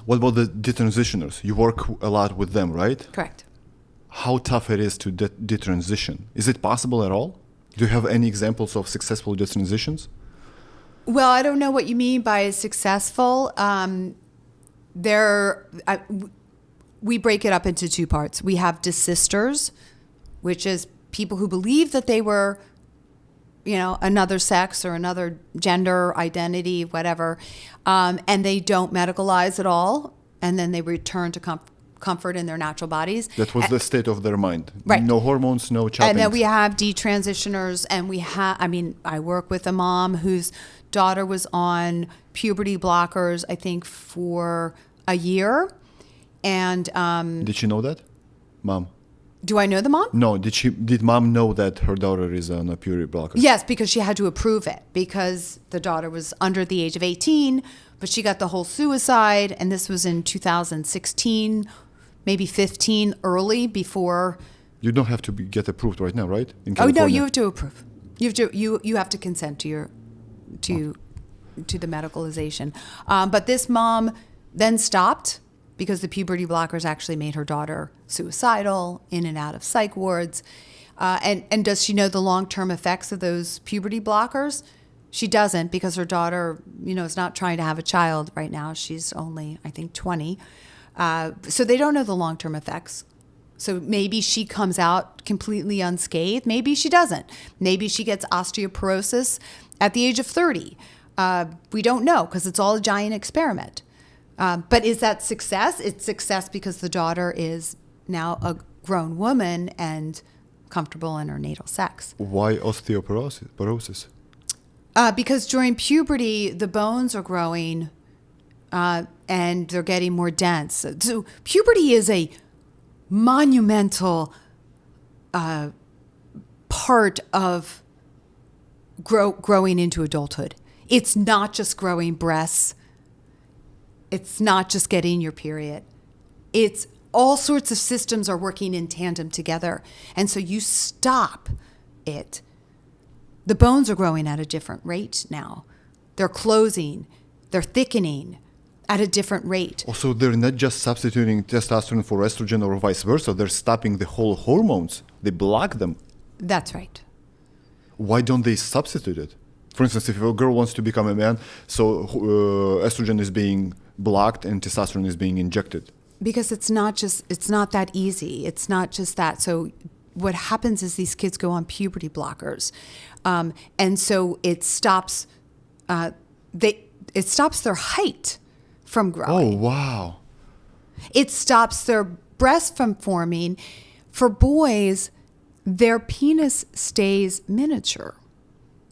What about the detransitioners? You work a lot with them, right? Correct. How tough it is to detransition? Is it possible at all? Do you have any examples of successful detransitions? Well, I don't know what you mean by successful. We break it up into two parts. We have desisters, which is people who believe that they were, another sex or another gender identity, whatever, and they don't medicalize at all, and then they return to comfort in their natural bodies. That was the state of their mind. Right. No hormones, no chopping. And then we have detransitioners, and I work with a mom whose daughter was on puberty blockers, I think, for a year. And did she know that, mom? Do I know the mom? No. Did mom know that her daughter is on a puberty blocker? Yes, because she had to approve it because the daughter was under the age of 18, but she got the whole suicide, and this was in 2016, maybe 15, early before. You don't have to get approved right now, right? In Oh California. no, you have to approve. You have to consent to the medicalization. But this mom then stopped because the puberty blockers actually made her daughter suicidal, in and out of psych wards. And does she know the long-term effects of those puberty blockers? She doesn't, because her daughter, is not trying to have a child right now. She's only, I think, 20. So they don't know the long-term effects. So maybe she comes out completely unscathed. Maybe she doesn't. Maybe she gets osteoporosis at the age of 30. We don't know, because it's all a giant experiment. But is that success? It's success because the daughter is now a grown woman and comfortable in her natal sex. Why osteoporosis? Because during puberty, the bones are growing and they're getting more dense. So puberty is a monumental part of growing into adulthood. It's not just growing breasts. It's not just getting your period. It's all sorts of systems are working in tandem together. And so you stop it. The bones are growing at a different rate now. They're closing. They're thickening at a different rate. Also, they're not just substituting testosterone for estrogen or vice versa. They're stopping the whole hormones. They block them. That's right. Why don't they substitute it? For instance, if a girl wants to become a man, so estrogen is being blocked and testosterone is being injected. Because it's not that easy. It's not just that. So what happens is these kids go on puberty blockers. And so it stops their height from growing. Oh, wow. It stops their breasts from forming. For boys, their penis stays miniature.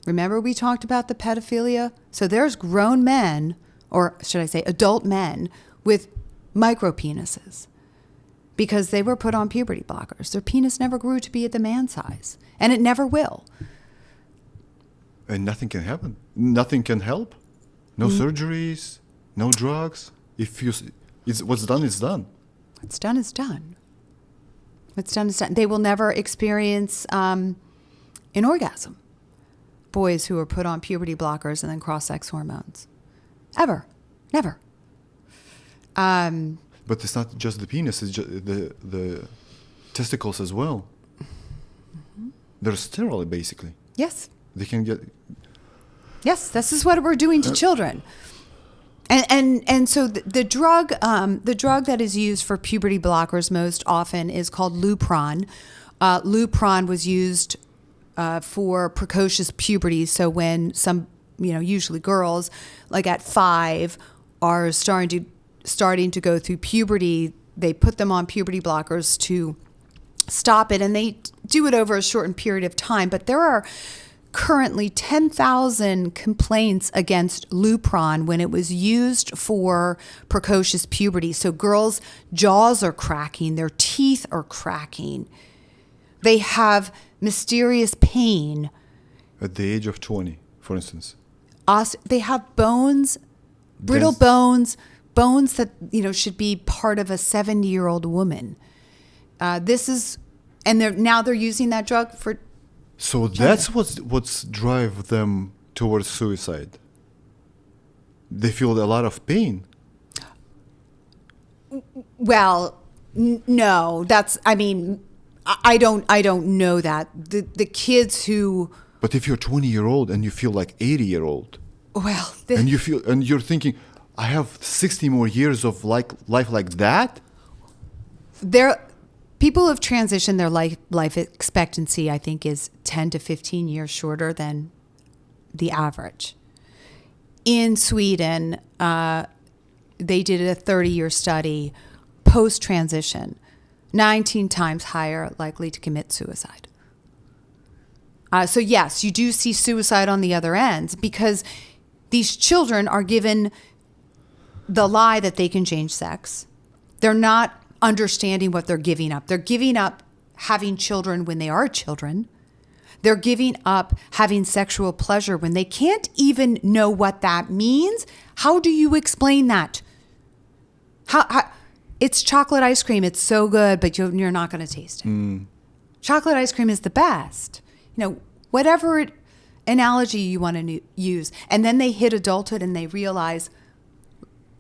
Remember we talked about the pedophilia? So there's grown men, or should I say adult men, with micro penises because they were put on puberty blockers. Their penis never grew to be at the man size, and it never will. And nothing can happen. Nothing can help. No surgeries, no drugs. What's done is done. What's done is done. What's done is done. They will never experience an orgasm. Boys who are put on puberty blockers and then cross-sex hormones. Ever. Never. But it's not just the penis, it's just the testicles as well. Mm-hmm. They're sterile, basically. Yes. They can get... Yes, this is what we're doing to children. And so the drug that is used for puberty blockers most often is called Lupron. Lupron was used for precocious puberty. So when some, usually girls, like at 5, are starting to go through puberty, they put them on puberty blockers to stop it, and they do it over a shortened period of time. But there are currently 10,000 complaints against Lupron when it was used for precocious puberty. So girls' jaws are cracking, their teeth are cracking. They have mysterious pain. At the age of 20, for instance. They have bones, brittle bones that, should be part of a 70-year-old woman. They're using that drug for... So that's what's drive them towards suicide. They feel a lot of pain. Well, no, I don't know that. The kids who, But if you're 20-year-old and you feel like 80-year-old, well, and you're thinking, I have 60 more years of life like that. people have transitioned. Their life expectancy, I think, is 10 to 15 years shorter than the average. In Sweden, they did a 30-year study post-transition, 19 times higher likely to commit suicide. So yes, you do see suicide on the other end because these children are given the lie that they can change sex. They're not understanding what they're giving up. They're giving up having children when they are children. They're giving up having sexual pleasure when they can't even know what that means. How do you explain that? How it's chocolate ice cream. It's so good, but you're not going to taste it. Chocolate ice cream is the best. Whatever analogy you want to use. And then they hit adulthood and they realize,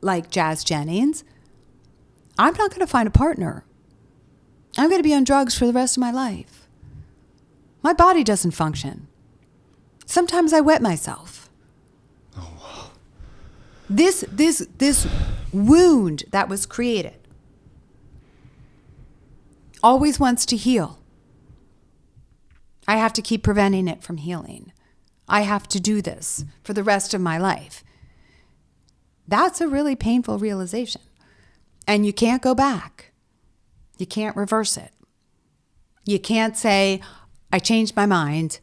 like Jazz Jennings, I'm not going to find a partner. I'm going to be on drugs for the rest of my life. My body doesn't function. Sometimes I wet myself. Oh, wow. This wound that was created always wants to heal. I have to keep preventing it from healing. I have to do this for the rest of my life. That's a really painful realization. And you can't go back. You can't reverse it. You can't say, I changed my mind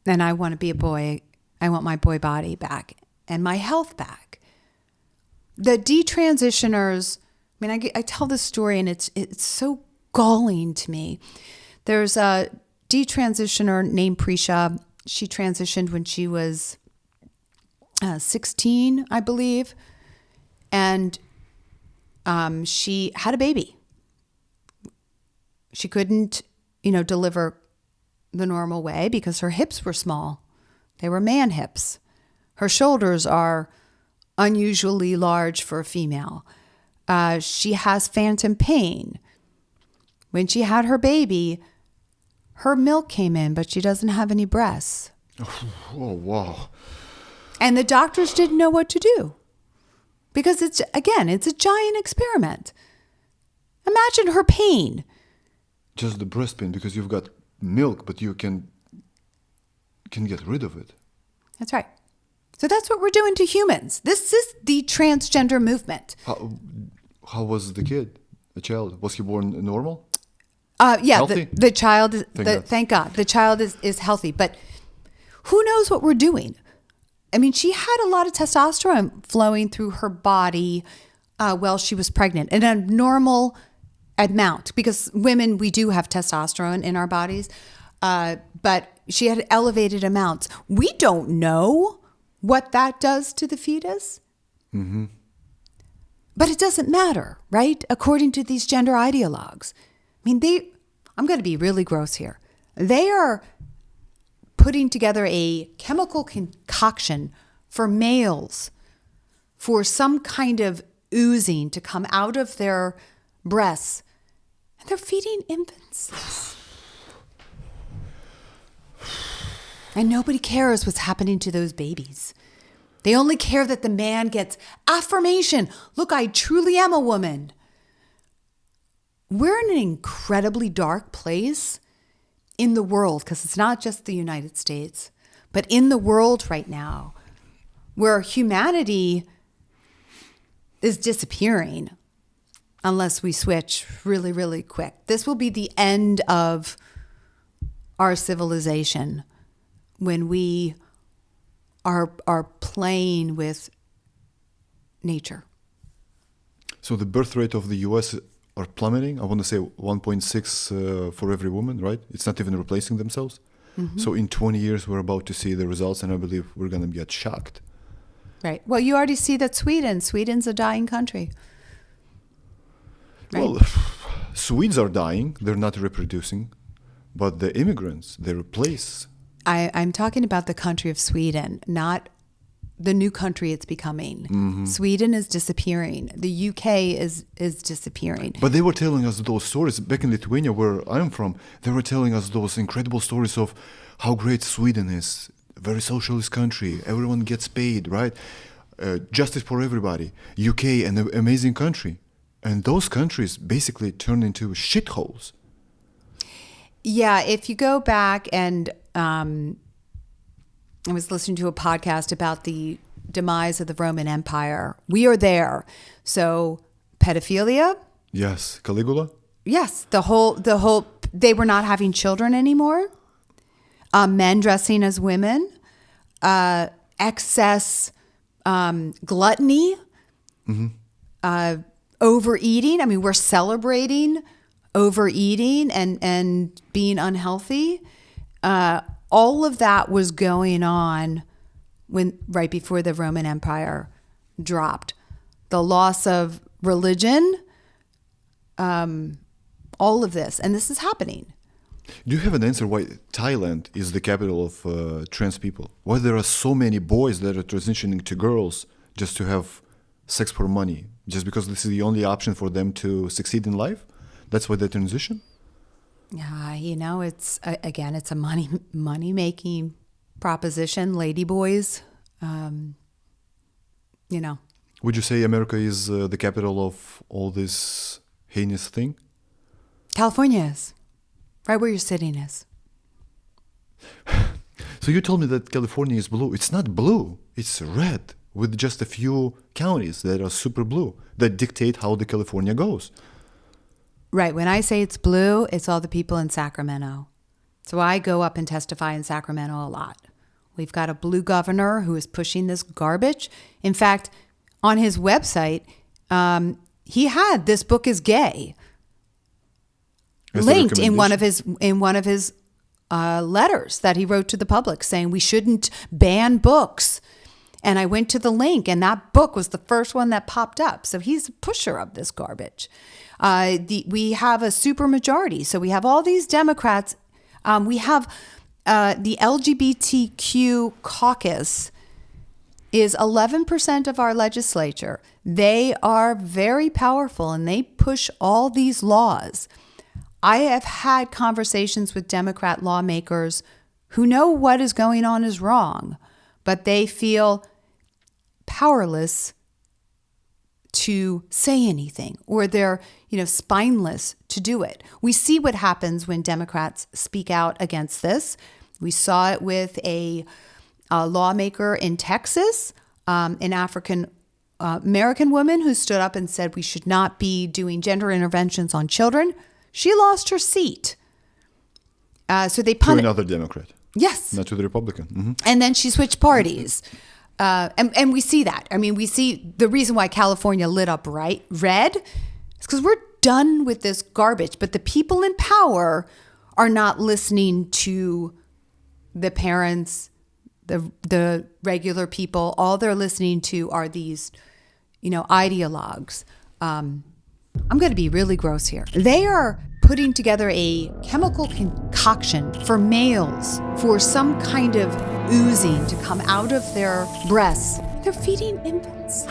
and I want to be a boy. I want my boy body back and my health back. The detransitioners, I tell this story and it's so galling to me. There's a detransitioner named Prisha. She transitioned when she was 16, I believe. And she had a baby. She couldn't, deliver the normal way because her hips were small. They were man hips. Her shoulders are unusually large for a female. She has phantom pain. When she had her baby, her milk came in, but she doesn't have any breasts. Oh, wow. And the doctors didn't know what to do because it's a giant experiment. Imagine her pain. Just the breast pain because you've got milk, but you can get rid of it. That's right. So that's what we're doing to humans. This is the transgender movement. How was the kid? The child? Was he born normal? Yeah, healthy? the child is, Thank God. the child is healthy, but who knows what we're doing? She had a lot of testosterone flowing through her body while she was pregnant, and a normal amount, because women, we do have testosterone in our bodies, but she had elevated amounts. We don't know what that does to the fetus. Mm-hmm. But it doesn't matter, right? According to these gender ideologues. I'm going to be really gross here. They are putting together a chemical concoction for males for some kind of oozing to come out of their breasts. And they're feeding infants. And nobody cares what's happening to those babies. They only care that the man gets affirmation. Look, I truly am a woman. We're in an incredibly dark place in the world, because it's not just the United States, but in the world right now, where humanity is disappearing unless we switch really, really quick. This will be the end of our civilization when we are playing with nature. So the birth rate of the US are plummeting. I want to say 1.6 for every woman, right? It's not even replacing themselves. Mm-hmm. So in 20 years, we're about to see the results, and I believe we're going to get shocked. Right. Well, you already see that Sweden's a dying country. Right? Well, Swedes are dying. They're not reproducing. But the immigrants, they replace. I'm talking about the country of Sweden, not the new country it's becoming. Sweden is disappearing. The UK is disappearing. But they were telling us those stories back in Lithuania, where I'm from. They were telling us those incredible stories of how great Sweden is. A very socialist country. Everyone gets paid, right? Justice for everybody. UK, an amazing country. And those countries basically turn into shitholes. Yeah, if you go back and I was listening to a podcast about the demise of the Roman Empire. We are there. So pedophilia. Yes. Caligula. Yes. The whole, they were not having children anymore. Men dressing as women. Excess gluttony. Overeating. I mean, we're celebrating overeating and being unhealthy. All of that was going on right before the Roman Empire dropped. The loss of religion, all of this, and this is happening. Do you have an answer why Thailand is the capital of trans people? Why there are so many boys that are transitioning to girls just to have sex for money? Just because this is the only option for them to succeed in life? That's why they transition? Yeah, it's again, it's a money making proposition. Ladyboys, Would you say America is the capital of all this heinous thing? California is, right where you're sitting is. So you told me that California is blue. It's not blue. It's red with just a few counties that are super blue that dictate how the California goes. Right. When I say it's blue, it's all the people in Sacramento. So I go up and testify in Sacramento a lot. We've got a blue governor who is pushing this garbage. In fact, on his website, he had "This book is gay" linked in one of his letters that he wrote to the public, saying we shouldn't ban books. And I went to the link, and that book was the first one that popped up. So he's a pusher of this garbage. We have a supermajority. So we have all these Democrats. We have the LGBTQ caucus is 11% of our legislature. They are very powerful, and they push all these laws. I have had conversations with Democrat lawmakers who know what is going on is wrong, but they feel powerless to say anything, or they're, spineless to do it. We see what happens when Democrats speak out against this. We saw it with a lawmaker in Texas, an African American woman who stood up and said we should not be doing gender interventions on children. She lost her seat. So they to another Democrat. Yes. Not to the Republican. Mm-hmm. And then she switched parties. And we see that. I mean, we see the reason why California lit up red is because we're done with this garbage. But the people in power are not listening to the parents, the regular people. All they're listening to are these, ideologues. I'm going to be really gross here. They are putting together a chemical concoction for males for some kind of oozing to come out of their breasts. They're feeding infants.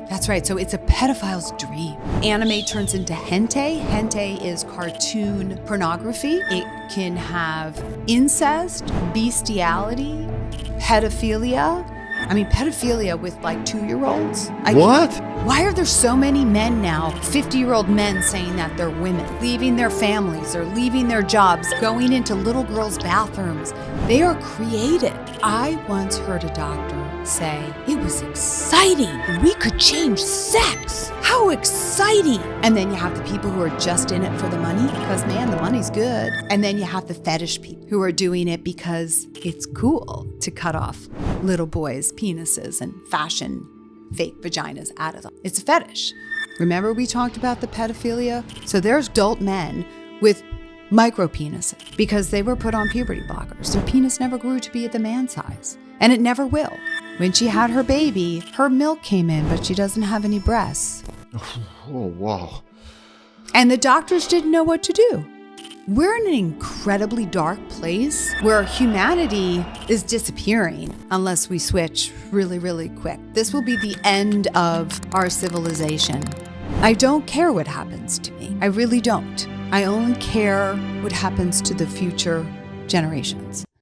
That's right. So it's a pedophile's dream. Anime turns into hentai. Hentai is cartoon pornography. It can have incest, bestiality, pedophilia. I mean, pedophilia with 2-year-olds. What? Why are there so many men now, 50-year-old men, saying that they're women, leaving their families or leaving their jobs, going into little girls' bathrooms? They are created. I once heard a doctor say, it was exciting. We could change sex. How exciting. And then you have the people who are just in it for the money because, man, the money's good. And then you have the fetish people who are doing it because it's cool to cut off little boys' penises and fashion fake vaginas out of them. It's a fetish. Remember we talked about the pedophilia? So there's adult men with micro penises because they were put on puberty blockers. Their penis never grew to be at the man size, and it never will. When she had her baby, her milk came in, but she doesn't have any breasts. Oh, wow. And the doctors didn't know what to do. We're in an incredibly dark place where humanity is disappearing unless we switch really, really quick. This will be the end of our civilization. I don't care what happens to me. I really don't. I only care what happens to the future generations.